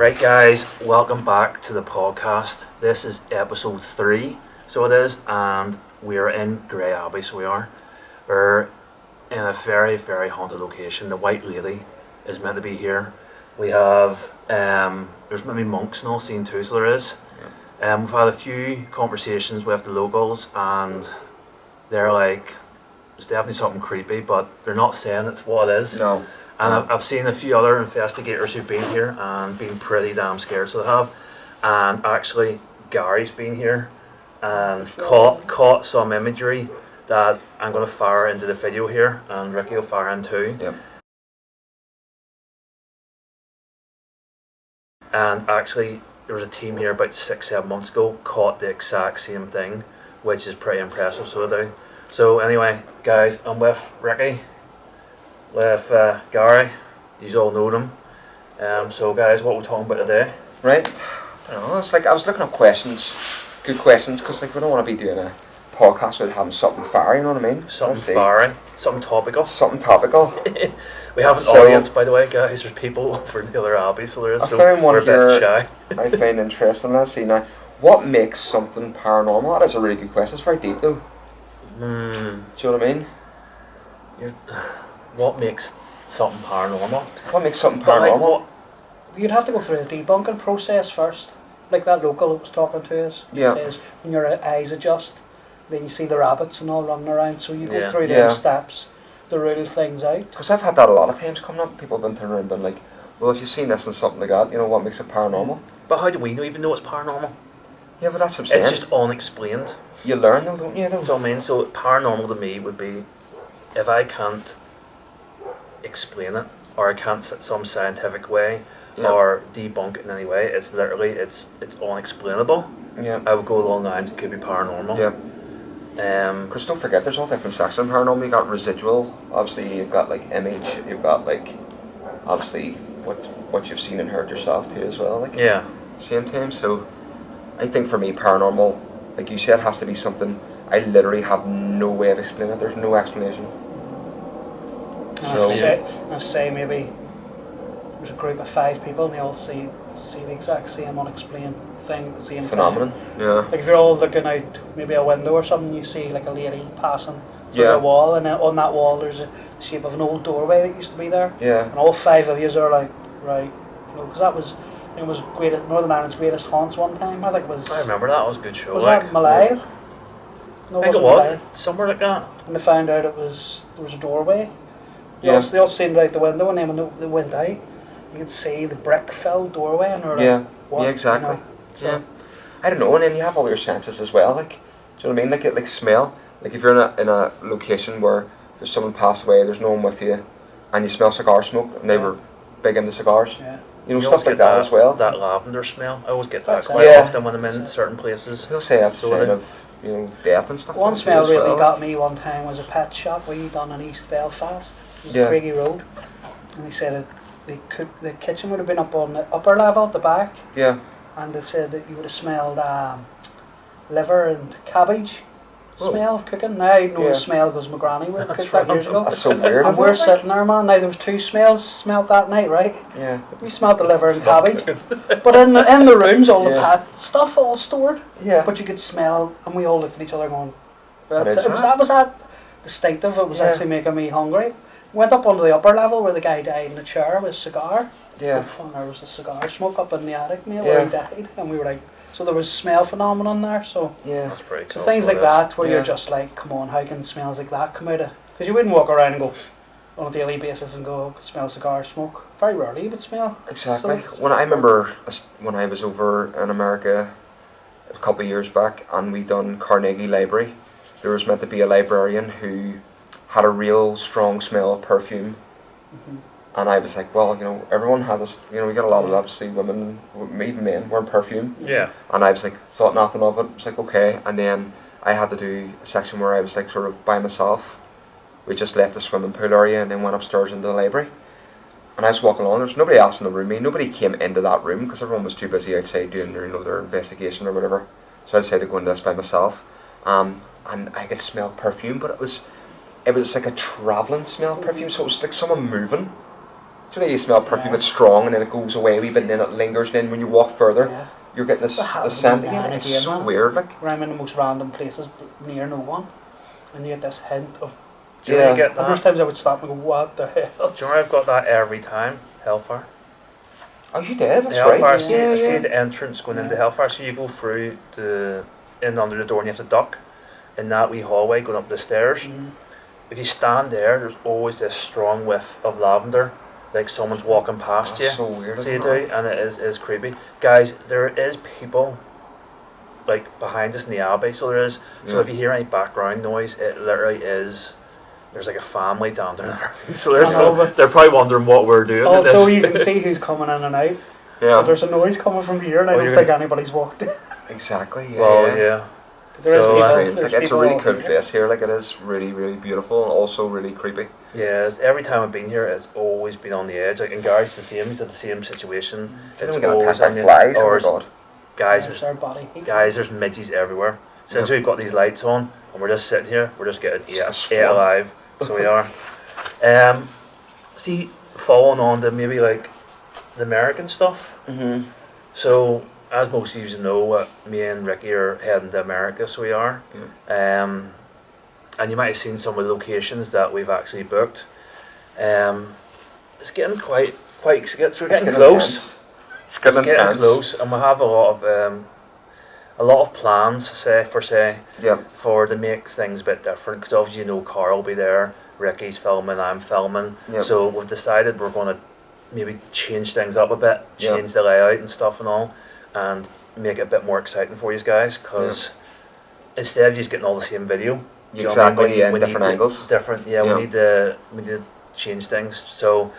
Right guys, welcome back to the podcast. This is episode 3, so it is, and we are in Grey Abbey, so we're in a very, very haunted location. The White Lady is meant to be here. We have, there's maybe monks and all seen too, so there is. We've had a few conversations with the locals, and they're like, there's definitely something creepy, but they're not saying it's what it is. No. And I've seen a few other investigators who've been here and been pretty damn scared, so they have. And actually, Gary's been here and caught some imagery that I'm going to fire into the video here, and Ricky will fire in too. Yep. And actually, there was a team here about 6-7 months ago caught the exact same thing, which is pretty impressive, so they do. So anyway, guys, I'm with Ricky, with Gary. You all know them. So guys, what we're talking about today? Right. I don't know. It's like I was looking up questions, good questions, because like we don't want to be doing a podcast without having something fire. You know what I mean? Something fiery, something topical. Something topical. We have an audience, by the way, guys. There's people over in the other Abbey, so there is. I found one we're a bit shy. I find interesting. Let's see now. What makes something paranormal? That is a really good question. It's very deep though. Do you know what I mean? What makes something paranormal? What makes something paranormal? You'd have to go through a debunking process first. Like that local that was talking to us. Yeah. He says when your eyes adjust, then you see the rabbits and all running around. So you go through Yeah. those steps to rule things out. Because I've had that a lot of times coming up. People have been turning around and been like, well, if you've seen this and something like that, you know, what makes it paranormal? But how do we even know it's paranormal? Yeah, but that's what I'm saying. It's just unexplained. You learn though, don't you? Though? So I mean, so paranormal to me would be if I can't explain it, or I can't some scientific way, or debunk it in any way. It's literally it's unexplainable. Yeah. I would go along the lines. It could be paranormal. Yeah. Because don't forget, there's all different sections in paranormal. You got residual. Obviously, you've got like image. You've got like obviously what you've seen and heard yourself too as well. Like same time. So I think for me, paranormal, like you said, has to be something I literally have no way of explaining it. There's no explanation. So I'll say maybe there's a group of 5 people and they all see the exact same unexplained thing at the same phenomenon. time. Yeah. Like if you're all looking out maybe a window or something, you see like a lady passing through a wall, and then on that wall there's a shape of an old doorway that used to be there. Yeah. And all 5 of you are like, right, you know, because that was. It was Northern Ireland's Greatest Haunts one time. I think it was. I remember that. It was a good show. Was that Malaya? No, I think it was. Somewhere like that. And they found out there was a doorway. They all seen out the window, and then when they went out, you could see the brick-filled doorway, and they're like, what? Yeah, exactly. You know? So, yeah. I don't know, and then you have all your senses as well. Like, do you know what I mean? Like smell. Like if you're in a location where there's someone passed away, there's no one with you, and you smell cigar smoke, and they were big into cigars. Yeah. You know, stuff like that as well. That lavender smell. I always get that quite often when I'm in certain places. He'll say that's a sign of, you know, death and stuff. One smell really got me one time was a pet shop we done in East Belfast. It was Craigie Road, and he said the kitchen would have been up on the upper level at the back. Yeah. And they said that you would have smelled liver and cabbage smell of cooking. Now I know the smell because my granny would have cooked that years ago. That's so weird. And we're sitting there, man. Now there was 2 smells smelled that night, right? Yeah. We smelled the liver and cabbage, but in the rooms, all the pet stuff all stored. Yeah. But you could smell, and we all looked at each other going, What is that was that distinctive. It was actually making me hungry. Went up onto the upper level where the guy died in the chair with a cigar. Yeah. And there was a cigar smoke up in the attic, mate, where he died, and we were like. So there was smell phenomenon there, so that's pretty cool. So things like that where you're just like, come on, how can smells like that come out of? Because you wouldn't walk around and go on a daily basis and go smell cigar smoke. Very rarely you would smell. Exactly. When I remember when I was over in America a couple of years back, and we done Carnegie Library, there was meant to be a librarian who had a real strong smell of perfume. And I was like, well, you know, everyone has this, you know, we got a lot of obviously women, even men, wearing perfume. Yeah. And I was like, thought nothing of it. It was like, okay. And then I had to do a section where I was like sort of by myself. We just left the swimming pool area and then went upstairs into the library. And I was walking along, there's nobody else in the room. Nobody came into that room because everyone was too busy outside doing their, you know, their investigation or whatever. So I decided to go into this by myself. And I could smell perfume, but it was like a travelling smell of perfume. So it was like someone moving. Do you know you smell perfume? It's strong, and then it goes away a wee bit, and then it lingers. And then when you walk further, Yeah. you're getting this But scent again. It's again, so man. weird, like. Where I'm in the most random places near no one, and you get this hint of. Do you Yeah. get And there's that? times I would stop and go, what the hell? Do you know I've got that every time? Hellfire. Oh, you did. That's Hellfire. right. See, Yeah, see yeah. the entrance going into Yeah. Hellfire. So you go through in under the door, and you have to duck in that wee hallway going up the stairs. Mm. If you stand there, there's always this strong whiff of lavender, like someone's walking past That's you. so weird. So you isn't do, it? and it is creepy. Guys, there is people like behind us in the Abbey, so there is. So Yeah. if you hear any background noise, it literally is. There's like a family down there. So there's I know, but- they're probably wondering what we're doing. at Also, this. you can see who's coming in and out. But Yeah. there's a noise coming from here, and I Oh, don't you're think anybody's walked in. Exactly. Yeah. Well, yeah. yeah. But there is So, people. Strange. There's Like, it's a people really all cool here. place here. Like, it is really, really beautiful, and also really creepy. Yes, every time I've been here, it's always been on the edge. Like, and Gary's the same. He's at the same situation. So It's then we get always attacked on by the- flies. Oh or my god. guys, There's there's, our body heat. guys, there's midges everywhere. Since Yeah. we've got these lights on, and we're just sitting here, we're just getting Just a ate swarm. alive. So we are. See, following on to maybe like the American stuff. Mhm. So, as most of you know, me and Ricky are heading to America, so we are. And you might have seen some of the locations that we've actually booked. It's getting quite we're getting close. It's getting It's getting intense. close, and we have a lot of plans, say Yeah. for to make things a bit different. Because obviously, you know, Carl will be there, Ricky's filming, I'm filming. Yep. So we've decided we're going to maybe change things up a bit, Yep. change the layout and stuff and all, and make it a bit more exciting for you guys. Because instead of just getting all the same video, do you know what I mean? Exactly. Yeah. We Different need to- angles. Different, yeah. Yeah. We need to change things. So,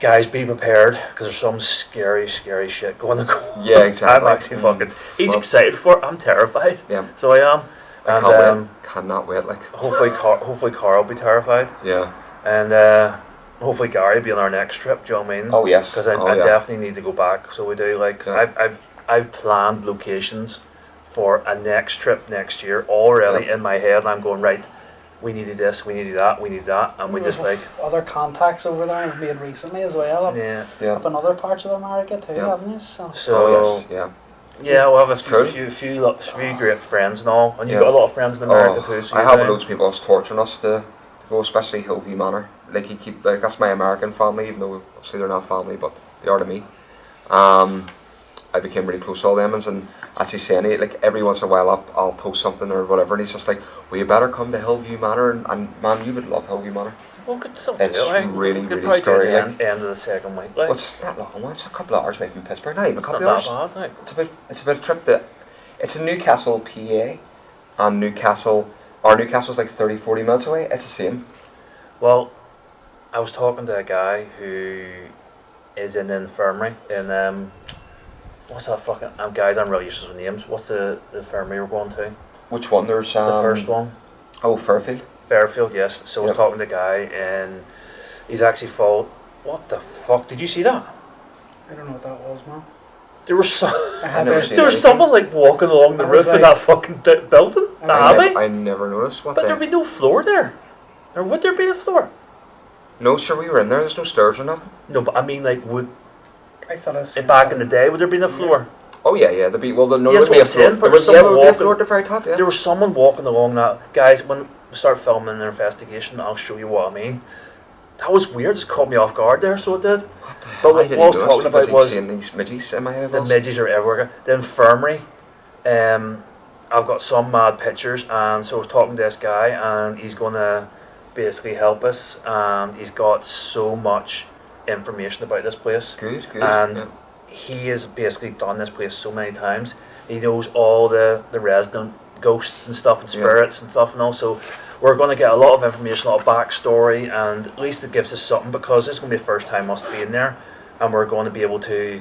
guys, be prepared because there's some scary shit going on. Yeah. Exactly. I'm actually fucking. He's Well- excited for it. I'm terrified. Yeah. So I am. I And can't wait. Cannot wait. Like. hopefully Carl will be terrified, Yeah. and hopefully Gary will be on our next trip. Do you know what I mean? Oh yes. Because I oh, yeah. definitely need to go back. So we do like 'cause Yeah. I've planned locations for a next trip next year already Yeah. in my head. And I'm going right. We needed this. We needed that. We need that, and we just like other contacts over there I've made recently as well. Up, yeah. Yeah. up in other parts of America too, Yeah. haven't you? So So Oh yes. Yeah. yeah, we'll have a Cool. few great friends and all, and you've Yeah. got a lot of friends in America too. So I you have know. loads of people that's torturing us to go, especially Hillview Manor. Like you keep like that's my American family, even though obviously they're not family, but they are to me. I became really close to all them, and actually saying it like every once in a while I'll post something or whatever, and he's just like, "Well, you better come to Hillview Manor," and man, you would love Hillview Manor. Well, good stuff. It's like, really, we could really probably do scary, the like- end of the second week. Like, Well, it's not long. Well, it's a couple of hours away from Pittsburgh. Not even a it's couple not of that hours. bad. Like. It's about a trip that it's in Newcastle, PA, and Newcastle's like 30-40 minutes away. It's the same. Well, I was talking to a guy who is in the infirmary in what's that fucking guys? I'm really useless with names. What's the infirmary we're going to? Which one? There's The first one, Oh, Fairfield. Fairfield. Yes. So I was Yep. talking to a guy, and he's actually followed. What the fuck? Did you see that? I don't know what that was, man. There was some. I had never to- seen There was anything. someone like walking along the I was roof of like- that fucking building, the I Abbey. I never noticed what But the. there'd be no floor there. Or would there be a floor? No, sure, we were in there. There's no stairs or nothing. No, but I mean, like, I thought I was back in the day, would there be a floor? Oh yeah, yeah. There'd be well, no, Yeah, there'd that's be a what I'm floor. saying, but There would, there's yeah, there someone would be a walking- floor at the very top. Yeah. There was someone walking along that. Guys, when we start filming an investigation, I'll show you what I mean. That was weird. Just caught me off guard there, so it did. What the But hell? what I didn't I was notice talking about because was seeing these midges in my the eyeballs. midges are everywhere. The infirmary. I've got some mad pictures, and so I was talking to this guy, and he's going to basically help us. And he's got so much information about this place. Good, good. And yeah. he has basically done this place so many times. He knows all the resident ghosts and stuff and Yeah. spirits and stuff, and also we're going to get a lot of information, a lot of backstory, and at least it gives us something because this is going to be the first time us being there, and we're going to be able to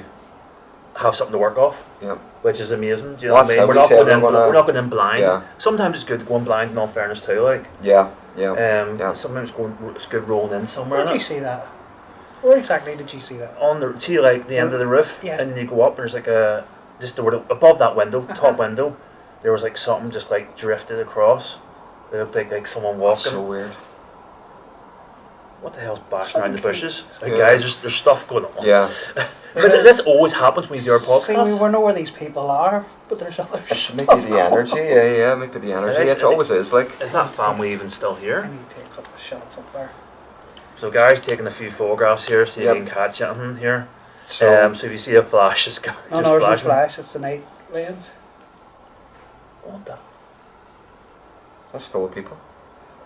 have something to work off, Yeah. which is amazing. Do you know Well, what I that's mean? We're how not we going said in. we're gonna- We're not going in blind. Yeah. Sometimes it's good going blind. In all fairness, too, like Yeah, yeah. Yeah. sometimes it's good rolling in somewhere. Where did you see that? Where exactly did you see that? On the see like the end of the roof, Yeah. and then you go up. And there's like a just the above that window, top window. There was like something just like drifted across. It looked like someone That's walking. so weird. what the hell's bashing around the Something bushes? cute. Like, Yeah. guys, there's stuff going on. Yeah. But this always happens when we do our See, we podcast. know where these people are, but there's other It's stuff maybe the going energy. on. Yeah, maybe the energy. It is, It always is like. Is that family even still I here? need to take a couple of shots up there. So guys, taking a few photographs here, see if Yep. you can catch anything here. So So if you see a flash, just No, just no, there's no flashing. flash. It's the night lens. What the? that's still the people.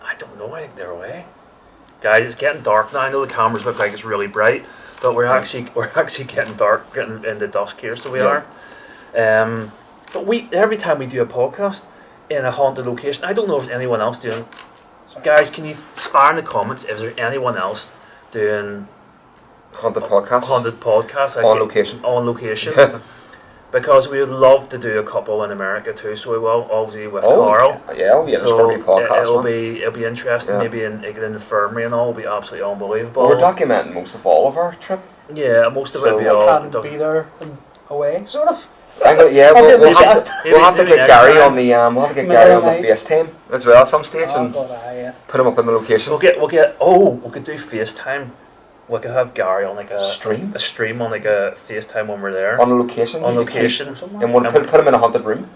I don't know. I think they're away. Guys, it's getting dark now. I know the cameras look like it's really bright, but we're actually getting dark, getting into dusk here. So we Yeah. are. But every time we do a podcast in a haunted location, I don't know if there's anyone else doing. Sorry. Guys, can you fire in the comments if there's anyone else doing Haunted podcast. haunted podcasts On location. On location. Because we would love to do a couple in America too. So we will, obviously with Carl. Yeah, it'll be an So Scurvy podcast. it'll be interesting. Yeah. Maybe in like, an infirmary and all will be absolutely unbelievable. Well, we're documenting most of all of our trip. Yeah, most of So it will be I all. can't be there and away, sort of. Yeah, I'll we'll, get we'll, this have out. to, we'll have to Maybe get next Gary time. on the we'll have to get No, Gary on the mate. FaceTime as well at some stage Oh, and God, yeah. put him up in the location. We could do FaceTime. We could have Gary on like a Stream? a stream on like a FaceTime when we're there. On location. On you could location. Or something. keep- And we'll And put him in a haunted room.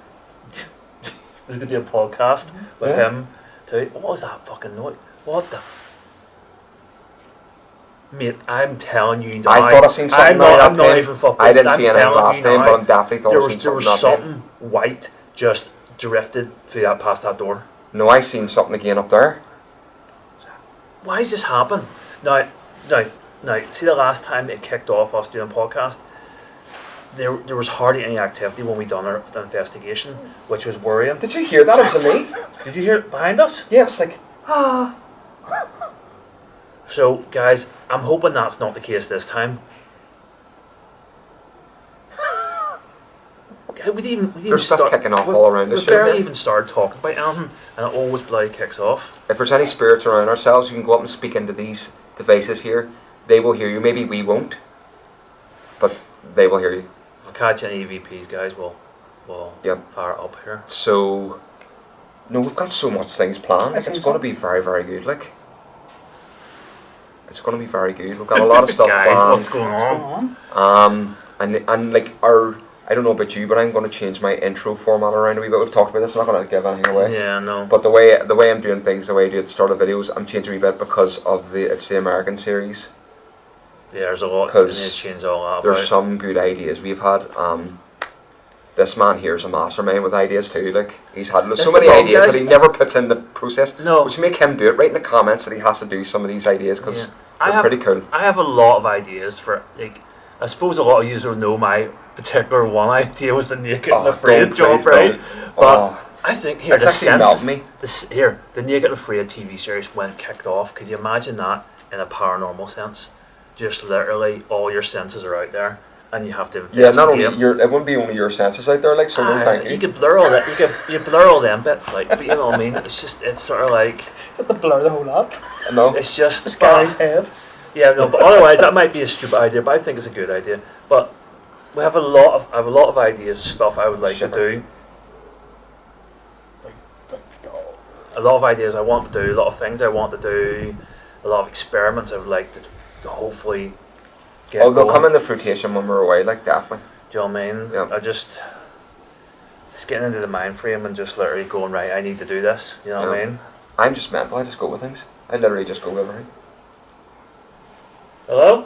We could do a podcast with Yeah. him too. What was that fucking noise? What the? Mate, I'm telling you now. I thought I seen something I'm now not, that I'm not time. even fucking. I didn't I'm see anything telling last you time, now, but I'm definitely thought there I was seen there something was that something time. white just drifted through that past that door. No, I seen something again up there. Why does this happen? Now, see the last time it kicked off us doing podcast, there was hardly any activity when we done our investigation, which was worrying. Did you hear that? It was me. Did you hear it behind us? Yeah, it was like, So, guys, I'm hoping that's not the case this time. We didn't there's stuff start, kicking off we- all around We us. barely here. even started talking about anything, and it always bloody kicks off. If there's any spirits around ourselves, you can go up and speak into these devices here. They will hear you. Maybe we won't, but they will hear you. If we catch any EVPs, guys, we'll Yep. fire it up here. So, no, we've got so much things planned. I Like, think it's going to so. be very, very good. Like, it's going to be very good. We've got a lot of stuff Guys, what's planned. going What's going on? on? And like I don't know about you, but I'm going to change my intro format around a wee bit. We've talked about this. I'm not going to give anything away. Yeah, no. But the way I'm doing things, the way I do at the start of videos, I'm changing a wee bit because of it's the American series. Yeah, there's a lot. We 'Cause need to change all that. There's about. some good ideas we've had. This man here is a mastermind with ideas too. Like, he's had That's so the many problem, ideas guys. that he never puts in the process. No. Which make him do it. Write in the comments that he has to do some of these ideas because Yeah. I they're have- pretty cool. I have a lot of ideas for like. I suppose a lot of you will know my particular one idea was the naked and Oh, afraid don't, job, please right? don't. But Oh, I think here it's the actually melted sense, me. the naked and afraid TV series when it kicked off. Could you imagine that in a paranormal sense? Just literally all your senses are out there, and you have to investigate. Yeah, not only it wouldn't be only your senses out there. Like, so no, thank you. You could blur all that. You blur all them bits, like. But you know what I mean? It's sort of like Got to blur the whole lot. No. it's just This guy's head. Yeah, no, but otherwise that might be a stupid idea, but I think it's a good idea. But I have a lot of ideas, stuff I would like to do. A lot of ideas I want to do, a lot of things I want to do, a lot of experiments I would like to hopefully get Oh, they'll going. come in the fruitation when we're away, like definitely. Do you know what I mean? Yeah. It's getting into the mind frame and just literally going, right, I need to do this. You know what I Yeah. mean? I'm just mental. I just go with things. I literally just go with everything. Hello?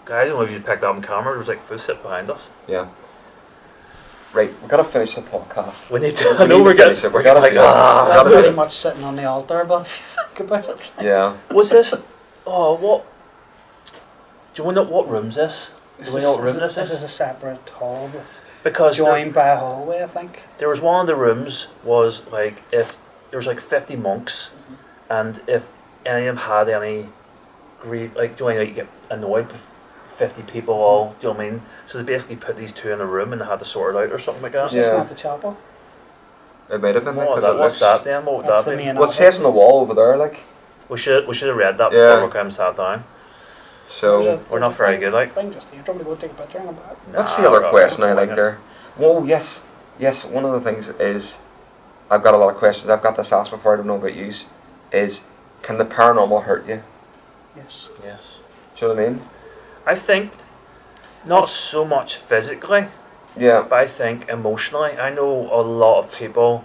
Guys, I don't know if you picked up on camera, there was like food sit behind us. Yeah. Right, we gotta finish the podcast. We need to, We I know need to we're getting, finish it. we're We gotta getting do like, it. ah. Gotta Pretty do it. much sitting on the altar, but if you think about it. Yeah. Was this, oh, what, do you know what room's this? Do we know what room this This is? is a separate hall with Because joined by a hallway, I think. there was one of the rooms was like, if there was like 50 monks, and if any of them had any grief, like, do you know, like, you get annoyed with 50 people all, do you know what I mean? So they basically put these two in a room and they had to sort it out or something like that. Yeah. It's not the chapel. It might have been like, What was 'cause that? it What's looks. that then? What would That's that the be? main What says on the wall over there, like? We should have read that Yeah. before we came and sat down. So, We're not very good, like. Thing just here. Do you want me to go take a picture and come back? what's Nah, the other we're question I all like right. there? Well, yes. One of the things is, I've got a lot of questions. I've got this asked before. I don't know about yous. is, can the paranormal hurt you? Yes. Yes. Do you know what I mean? I think not so much physically, Yeah. but I think emotionally. I know a lot of people,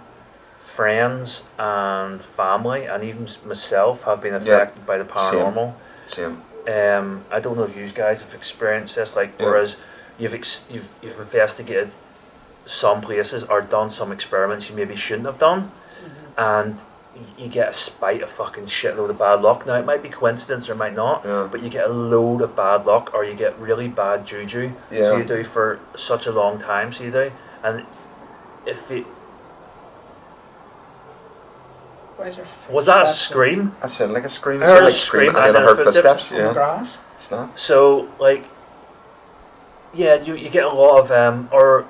friends and family, and even myself, have been affected by the paranormal. Same. I don't know if you guys have experienced this, like, Yeah. whereas you've investigated some places or done some experiments you maybe shouldn't have done, and you get a spite of fucking shitload of bad luck. Now, it might be coincidence or it might not, Yeah. but you get a load of bad luck, or you get really bad juju. Yeah. So you do for such a long time, so you do. And if it Why is there was that a footsteps scream? I sounded like a scream. I It heard sounded a like scream and and then I then heard footsteps footsteps. on the Yeah. grass? Snap. So, like, yeah, you get a lot of or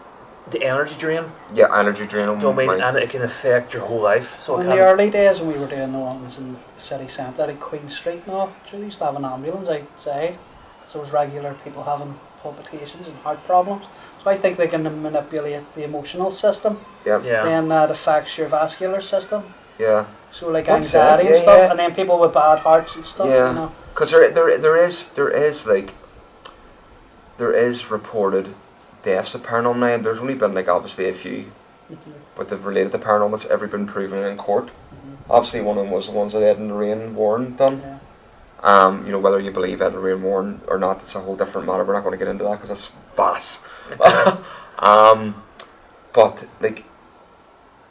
the energy drain. Yeah, energy drain on Do you know what I mean? my. And it can affect your whole life. So So it in can, the early days when we were doing the ones in the city centre, like Queen Street and all, they used to have an ambulance outside. So there was regular people having palpitations and heart problems. So I think they can manipulate the emotional system. Yeah. yeah. Then that affects your vascular system. Yeah. So like That's it, anxiety and yeah, stuff, yeah. and then people with bad hearts and stuff, Yeah. you know. Because there is reported deaths of paranormal now, and there's only been like obviously a few, but they've related to paranormal. It's ever been proven in court. Obviously, one of them was the ones that Ed and Lorraine Warren done. Yeah. You know, whether you believe Ed and Lorraine Warren or not, it's a whole different matter. We're not going to get into that because it's vast. But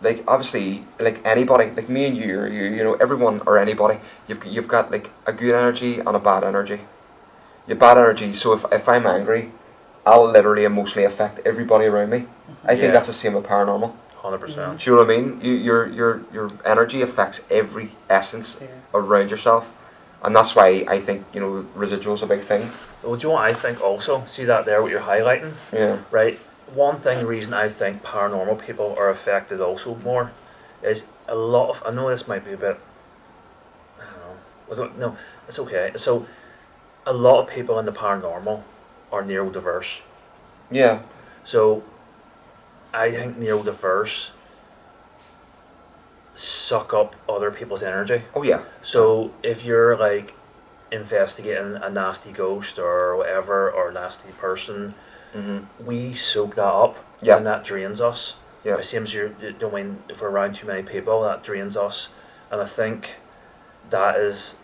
like obviously, like anybody, like me and you, or you know, everyone or anybody, you've got like a good energy and a bad energy. Your bad energy. So if I'm angry, I'll literally emotionally affect everybody around me. I think Yeah. that's the same with paranormal. 100%. Do you know what I mean? Your energy affects every essence Yeah. around yourself, and that's why I think, you know, residual's a big thing. Well, do you know what I think also? See that there, what you're highlighting? Yeah. Right? One thing, the reason I think paranormal people are affected also more is a lot of, I know this might be a bit, I don't know, no, it's okay. So, a lot of people in the paranormal are neurodiverse. Yeah. So, I think neurodiverse suck up other people's energy. Oh yeah. So, if you're like investigating a nasty ghost or whatever, or nasty person, we soak that up, Yeah. and that drains us. Yeah. It seems you don't mean if we're around too many people, that drains us, and I think that is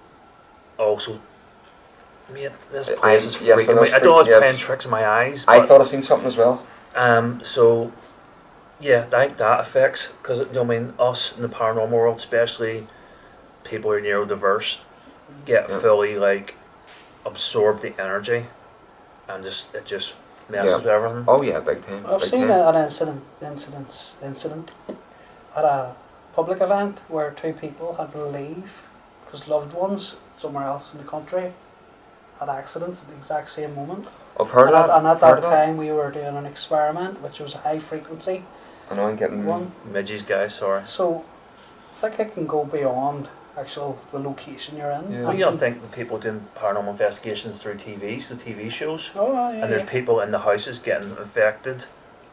also. Mate, this place is yes, freaking I me. know I don't know if yes. it's playing tricks in my eyes. I But, thought I seen something as well. so, yeah, I think that affects, because you know what I mean, us in the paranormal world, especially people who are neurodiverse, get Yeah. fully like absorb the energy, and it just messes Yeah. with everything. Oh yeah, big time. I've Big seen time. an incident at a public event where two people had to leave because loved ones somewhere else in the country had accidents at the exact same moment. I've heard and of that. and at heard that of that. time we were doing an experiment which was a high frequency I know I'm getting. one. Midges, guys, sorry. So I think it can go beyond the location you're in. Yeah. Well, you don't think the people doing paranormal investigations through TV, so TV shows, Oh, yeah, and there's yeah. people in the houses getting infected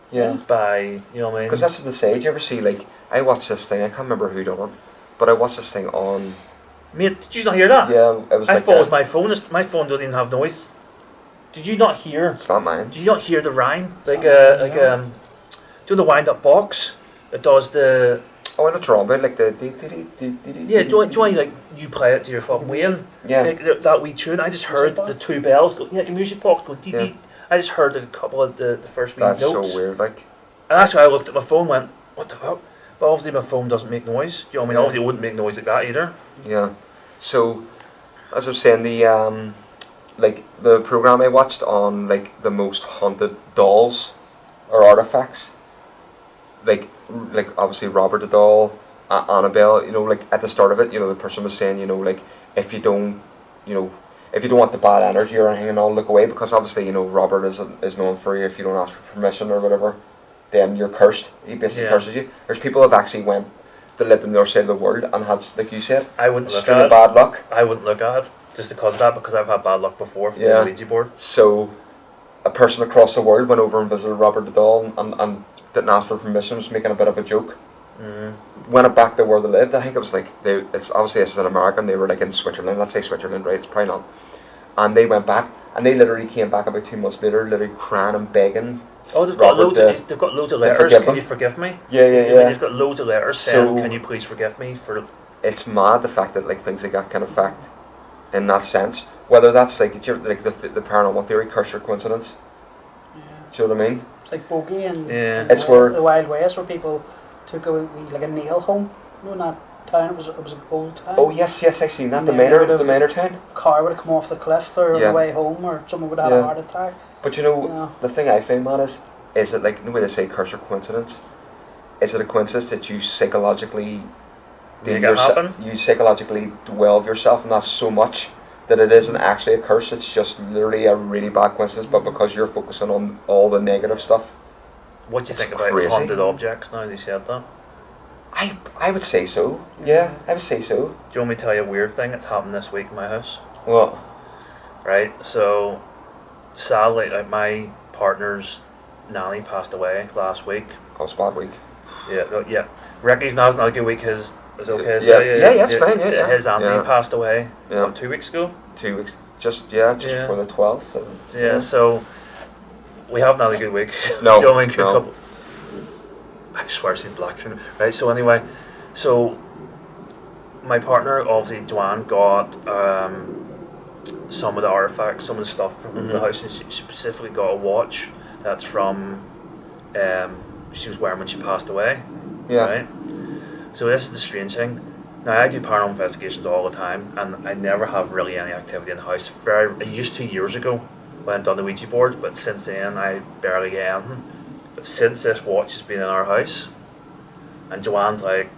Yeah. by, you know what I mean? Because that's what they say. Do you ever see, like, I watched this thing, I can't remember who done it, but I watched this thing on, Mate, did you not hear that? yeah, it was I like thought it was my phone. My phone doesn't even have noise. Did you not hear? it's not mine. Did you not hear the rhyme? Like Yeah. do you know the wind up box? It does the Oh, I know it's wrong, but like the... yeah. Do you want like you play it to your fucking Wayne? Yeah. Like that wee tune. I just heard the two bells go. Yeah, like a music box go dee Yeah. dee. I just heard a couple of the first wee That's notes. so weird, like. And actually, I looked at my phone, and went, "What the fuck?" But obviously, my phone doesn't make noise. Do you know what I mean? Yeah. Obviously, it wouldn't make noise like that either. Yeah. So, as I was saying, like the program I watched on like the most haunted dolls or artifacts, like obviously Robert the doll, Annabelle. You know, like at the start of it, you know, the person was saying, you know, like if you don't want the bad energy or anything, I'll look away, because obviously, you know, Robert is known for you, if you don't ask for permission or whatever, then you're cursed. He basically curses you. There's people who have actually went that lived on the other side of the world and had, like you said, I wouldn't look string at of it. bad luck. I wouldn't look at it just because of that, because I've had bad luck before from Yeah. the Ouija board. So, a person across the world went over and visited Robert the doll and didn't ask for permission, was making a bit of a joke. went back to where they lived. I think it was like it's obviously this is in America, and they were like in Switzerland. Let's say Switzerland, right? It's probably not. And they went back, and they literally came back about 2 months later, literally crying and begging. Oh, they've got loads of letters. Can you forgive me? Yeah. They've got loads of letters saying, "Can you please forgive me for?" It's mad the fact that like things like that can affect, in that sense. Whether that's like the paranormal theory, curse or coincidence. Yeah. Do you know what I mean? It's like Bogey and It's where the Wild West, where people took like a nail home. No, not town. It was an old town. Oh yes, I seen that. The Yeah, manor town. Car would have come off the cliff or on the way home, or someone would have had a heart attack. But you know, the thing I find, man, is it like the way they say curse or coincidence? Is it a coincidence that you psychologically you psychologically dwell yourself in that so much that it isn't actually a curse? It's just literally a really bad coincidence, but because you're focusing on all the negative stuff. What do you think about haunted objects now they said that? I would say so. Yeah, I would say so. Do you want me to tell you a weird thing that's happened this week in my house? What? Right, so sadly, like my partner's nanny passed away last week. Oh, it's a bad week. Yeah. Ricky's now not a good week. His is okay. Yeah, it's fine. Yeah. His auntie passed away. Yeah. 2 weeks ago. 2 weeks. Just before the 12th. Yeah. So we haven't had a good week. No. Do you know what I mean? Couple, I swear I've seen black through. Right. So anyway, my partner, obviously Joanne, got some of the artifacts, some of the stuff from the house, and she specifically got a watch that's from she was wearing when she passed away. Yeah. Right. So this is the strange thing. Now I do paranormal investigations all the time, and I never have really any activity in the house. I used to years ago when I done the Ouija board, but since then I barely get anything. But since this watch has been in our house, and Joanne's like,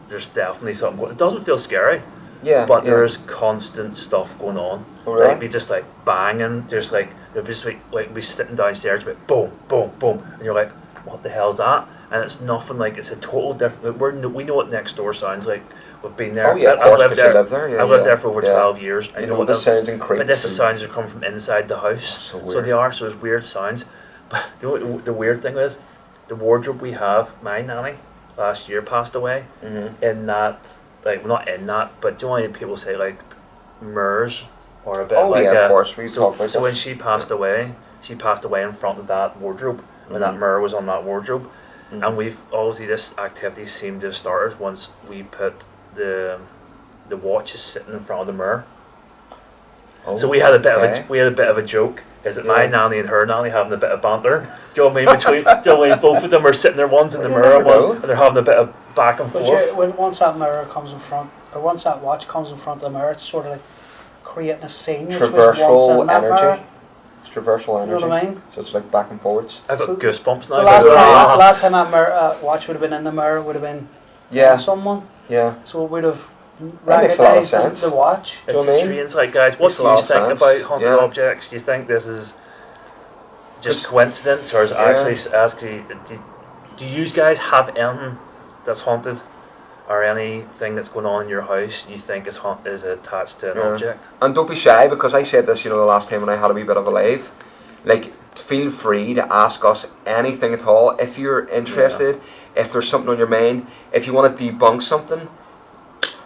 there's definitely something going on. It doesn't feel scary. Yeah. But there's constant stuff going on. Oh, really? Like we just like banging. There's like they'll just like be sitting downstairs, but boom, boom, boom, and you're like, what the hell's that? And it's nothing like it's a total different. We know what next door sounds like. We've been there. Oh yeah, of course, because you live there. Yeah, I've lived there for over 12 years. I know what the sounds and creaks. But this is sounds that come from inside the house. So weird. So they are. So there's weird sounds. But the weird thing is, the wardrobe we have, my nanny last year passed away. In that, like not in that, but do you know when people say like mirrors or a bit like of course we talked about so when she passed away in front of that wardrobe when that mirror was on that wardrobe, and we've obviously this activity seemed to have started once we put the watches sitting in front of the mirror. So we had a bit of a joke. Is it my nanny and her nanny having a bit of banter? Do you know what I mean? Between, do you know what I mean? Both of them are sitting there, one's in the mirror, and they're having a bit of back and forth. Once that mirror comes in front, or once that watch comes in front of the mirror, it's sort of like creating a scene. Traversal energy. It's traversal energy. You know what I mean? So it's like back and forwards. I've got goosebumps now. So last time that watch would have been in the mirror would have been on someone. Yeah. So it would have that makes a lot of sense. The watch. It's strange, like guys. What do you think about haunted objects? Do you think this is just coincidence, or is it actually? Do you guys have anything that's haunted, or anything that's going on in your house you think is attached to an object? And don't be shy, because I said this, the last time when I had a wee bit of a live. Like, feel free to ask us anything at all if you're interested. If there's something on your mind, if you want to debunk something.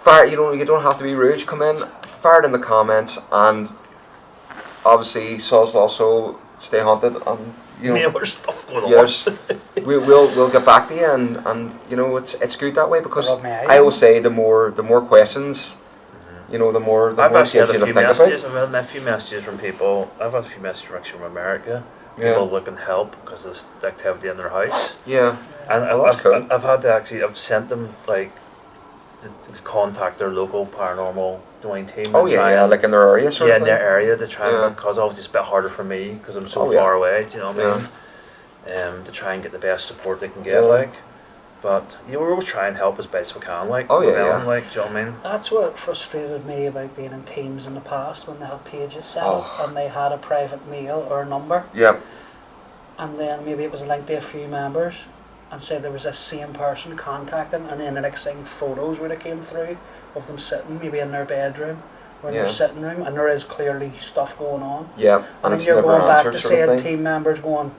You don't have to be rude. Come in, fire it in the comments, and obviously, Saul's also stay haunted, and there's stuff going on. we'll get back to you, and it's good that way, because I always say the more questions, the more I've actually had a few messages. I've had a few messages from people. I've had a few messages actually from America. People looking help because of the activity in their house. Yeah, and cool. I've sent them like. To contact their local paranormal team. Like in their area, sort of thing. In their area to try and because obviously it's a bit harder for me because I'm so far away. Do you know what I mean? To try and get the best support they can get, But we're always trying to help as best we can, like. Do you know what I mean? That's what frustrated me about being in teams in the past when they had pages set up and they had a private mail or a number. Yep. And then maybe it was linked to a few members. And said there was this same person contacting, and then the next thing photos would have came through of them sitting maybe in their bedroom or in their sitting room, and there is clearly stuff going on. Yeah, and then you're going back to saying team members going,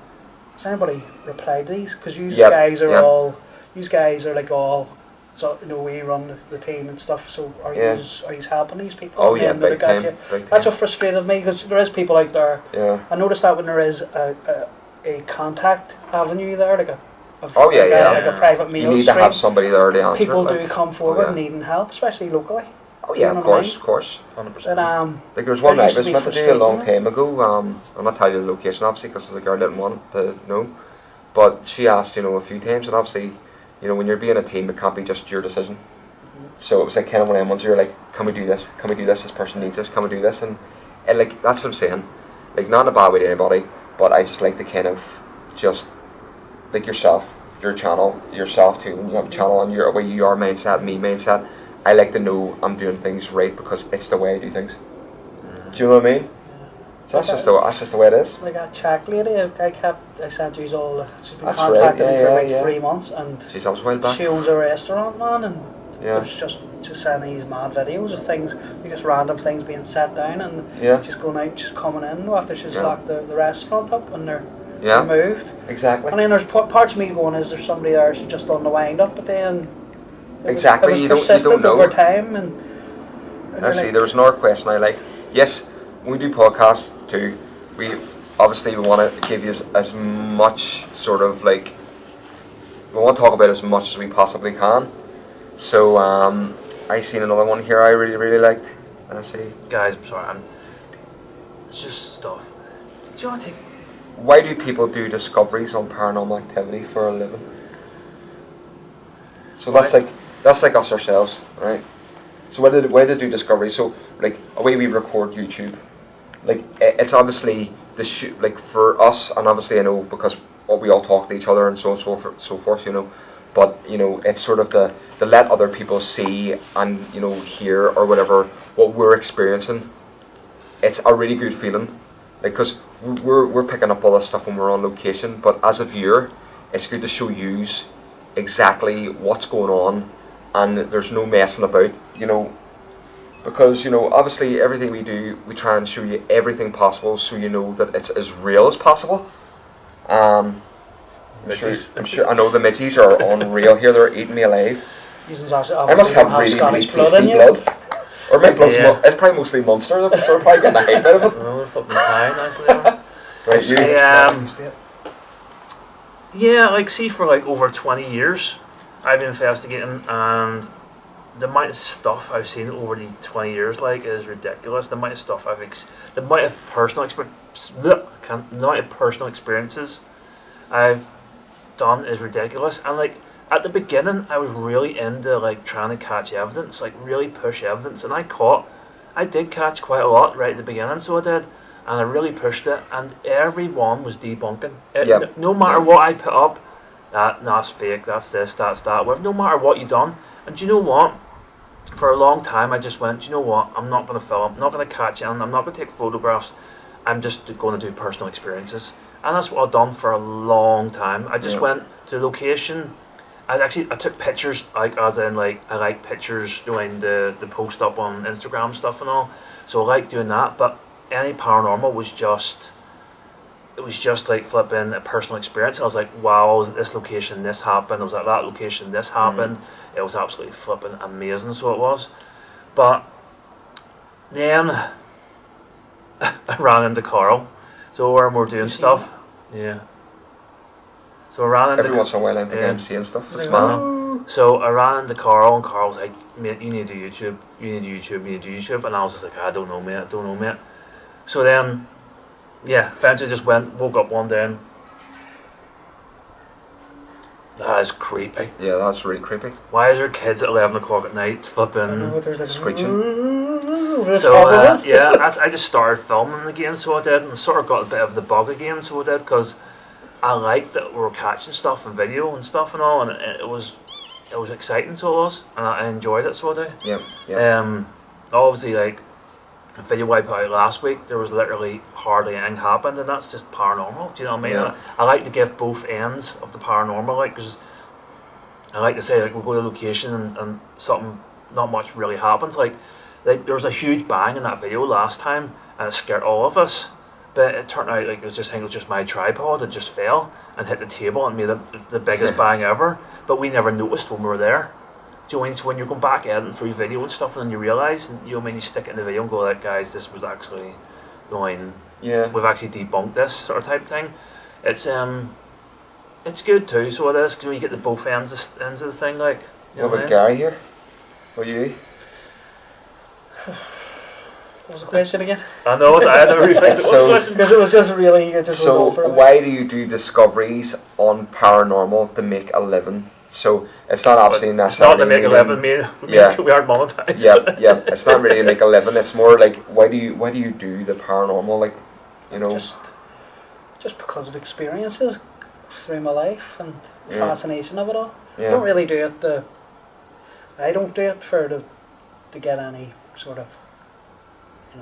has anybody replied to these? Because you guys are all, these guys are like all, so you know, we run the team and stuff. So are Yeah. you helping these people? Oh And yeah, then they big look at time. you. Big That's time. what frustrated me, because there is people out there. Yeah. I noticed that when there is a contact avenue there, like Oh, yeah, yeah. like a private mail You need to stream, have somebody there to answer people it. do Like. come forward yeah. needing help, especially locally. Oh yeah, you know of what I course, mean? of course. 100%. And Like there's one It I used to was be meant to do a long frustrating, time ago. I'll not tell you the location obviously because the girl didn't want to know. But she asked, a few times, and obviously, when you're being a team, it can't be just your decision. So it was like kind of one of them ones where you're like, can we do this? Can we do this? This person needs this. Can we do this? And like that's what I'm saying. Like not in a bad way to anybody, but I just like to kind of just like yourself, your channel, yourself too. When you have a channel and your way you are mindset, me mindset, I like to know I'm doing things right because it's the way I do things. Do you know what I mean? So that's just the way it is. like a Czech lady, I sent you all. She's been That's contacting right, me for yeah, like yeah. 3 months, and She's always well back. she owns a restaurant, man, and Yeah. it was just sending these mad videos of things, just random things being set down, and Yeah. just going out, just coming in after she's Yeah. locked the restaurant up, and they're Yeah. moved. Exactly. And then there's parts of me going, is there somebody there who's just on the wind up? But then Exactly, it was you don't persistent know. over time, and I you're see. like, There was another question I like. Yes, when we do podcasts too, we obviously we want to give you as much sort of like we want to talk about as much as we possibly can. So I seen another one here I really liked. Let's see. Guys, I'm sorry. It's just stuff. Do you want to take? Why do people do discoveries on paranormal activity for a living? So that's like us ourselves, right? So why do do discoveries? So like a way we record YouTube, like it's obviously like for us, and obviously I know because we all talk to each other and so on so forth, But it's sort of the let other people see and hear or whatever what we're experiencing. It's a really good feeling, like because we're picking up all this stuff when we're on location. But as a viewer, it's good to show yous exactly what's going on, and there's no messing about, because obviously everything we do, we try and show you everything possible, so that it's as real as possible. I'm sure. I know the midgies are unreal here. They're eating me alive. I must have really pasty blood. Or my blood's it's probably mostly Munster, so we're probably getting a hype out of it. Oh, we're fucking fine, actually. Right, you. Yeah, like see, for like over 20 years, I've been investigating, and the amount of stuff I've seen over the 20 years, like, is ridiculous. The amount of stuff the amount of personal experiences I've done is ridiculous. And like at the beginning, I was really into like trying to catch evidence, like really push evidence, and I did catch quite a lot right at the beginning, so I did, and I really pushed it, and everyone was debunking it. Yep. No matter what I put up, that's fake, that's this, that's that, no matter what you done. And do you know what? For a long time, I just went, do you know what? I'm not going to film, I'm not going to catch in, I'm not going to take photographs, I'm just going to do personal experiences. And that's what I've done for a long time. I just went to the location. I took pictures, like as in like I like pictures doing the post up on Instagram stuff and all. So I like doing that. But any paranormal was just like flipping a personal experience. I was like, wow, I was at this location, this happened. I was at that location, this happened. It was absolutely flipping amazing. So it was. But then I ran into Carl. So when we're doing stuff, yeah. So I ran into Every once in a while I think I'm seeing stuff. It's Yeah. mad. So I ran into Carl, and Carl was like, mate, you need to do YouTube, you need to do YouTube. And I was just like, I don't know, mate. So then, eventually just woke up one day and that is creepy. Yeah, that's really creepy. Why is there kids at 11 o'clock at night flipping? Screeching. So I just started filming again, so I did, and sort of got a bit of the bug again, so I did, because I liked that we were catching stuff and video and stuff and all, and it was exciting to us, and I enjoyed it, so I did. Yeah. Obviously, like the video I put out last week, there was literally hardly anything happened, and that's just paranormal. Do you know what I mean? Yeah. I like to give both ends of the paranormal, like, because I like to say, like, we'll go to a location and something, not much really happens. Like there was a huge bang in that video last time, and it scared all of us. But it turned out like it was just my tripod. It just fell and hit the table and made the biggest bang ever. but we never noticed when we were there. Do you know what I mean? So when you're going back editing through video and stuff, and then you realise, and you know what I mean, you stick it in the video and go like, guys, this was actually, you know what I mean, Yeah. we've actually debunked this sort of type thing. It's good too. So it is, because you get the both ends of the thing, like. You know What what about I mean? Gary here? What you? What was the question again? I know, I had to rethink it. Because it was just really, it just So went on for a bit. why do you do discoveries on paranormal to make a living? So it's not obviously It's not necessarily to make a meaning- living, Yeah. we aren't monetized. Yeah. It's not really to make a living. It's more like why do you do the paranormal? Like, you know. Just because of experiences through my life and the Yeah. fascination of it all. Yeah. I don't really do it I don't do it to get any sort of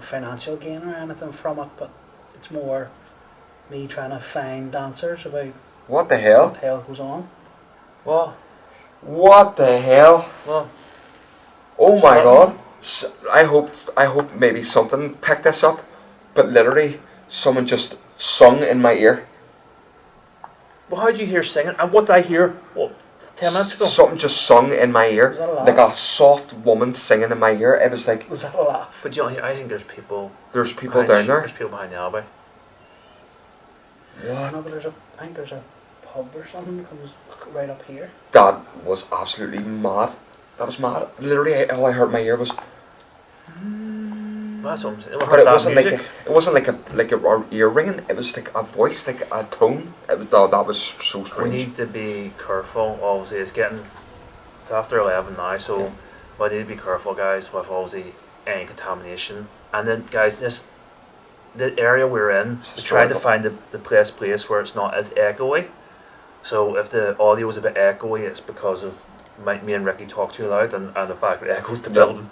financial gain or anything from it, but it's more me trying to find answers about What the hell? what the hell goes on. Well, What the hell? well, Oh my Something. god! I hope maybe something picked this up, but literally someone just sung in my ear. how did you hear singing? And what did I hear? 10 minutes ago? Something just sung in my ear, Was that a laugh? like a soft woman singing in my ear. It was like Was that a laugh? But you know, I think there's people. there's people down there. There's people behind the Abbey. What? No, but I think there's a pub or something that comes right up here. That was absolutely mad. That was mad. Literally, all I heard in my ear was. That's what I'm saying. But it wasn't like a ear ringing. It was like a voice, like a tone. That was so We strange. need to be careful. Obviously, it's after 11 now, so we need to be careful, guys, with obviously any contamination. And then, guys, the area we're in, we tried to find the place where it's not as echoey. So if the audio is a bit echoey, it's because of me and Ricky talk too loud, and the fact that it echoes the building.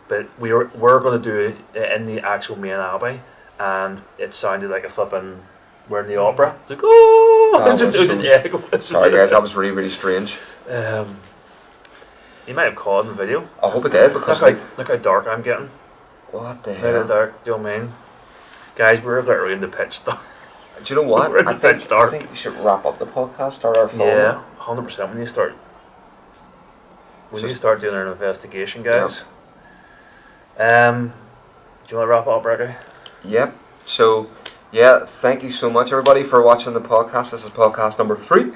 But we're going to do it in the actual main Abbey, and it sounded like a flipping. We're in the opera. It's like, oh, That it just was echoes. Sorry guys, that was really strange. You might have caught in the video. I hope it did because Look how dark I'm getting. what the Look how hell? dark. Do you know what I mean? Guys, we're literally in the pitch dark. Do you know what? We're in the pitch I dark. think we should wrap up the podcast. Start our phone. Yeah, 100%. We need to start doing our investigation, guys. Do you want to wrap up, Ricky? Yep. So, yeah, thank you so much, everybody, for watching the podcast. This is podcast number 3.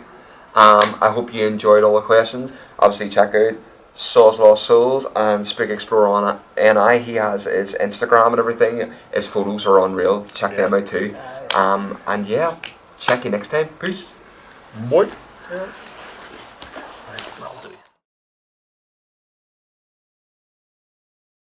I hope you enjoyed all the questions. Obviously, check out Souls Lost Souls and Speak Explorer on NI. He has his Instagram and everything. His photos are unreal. Check them out too. And yeah, check you next time. Peace. What? Yeah.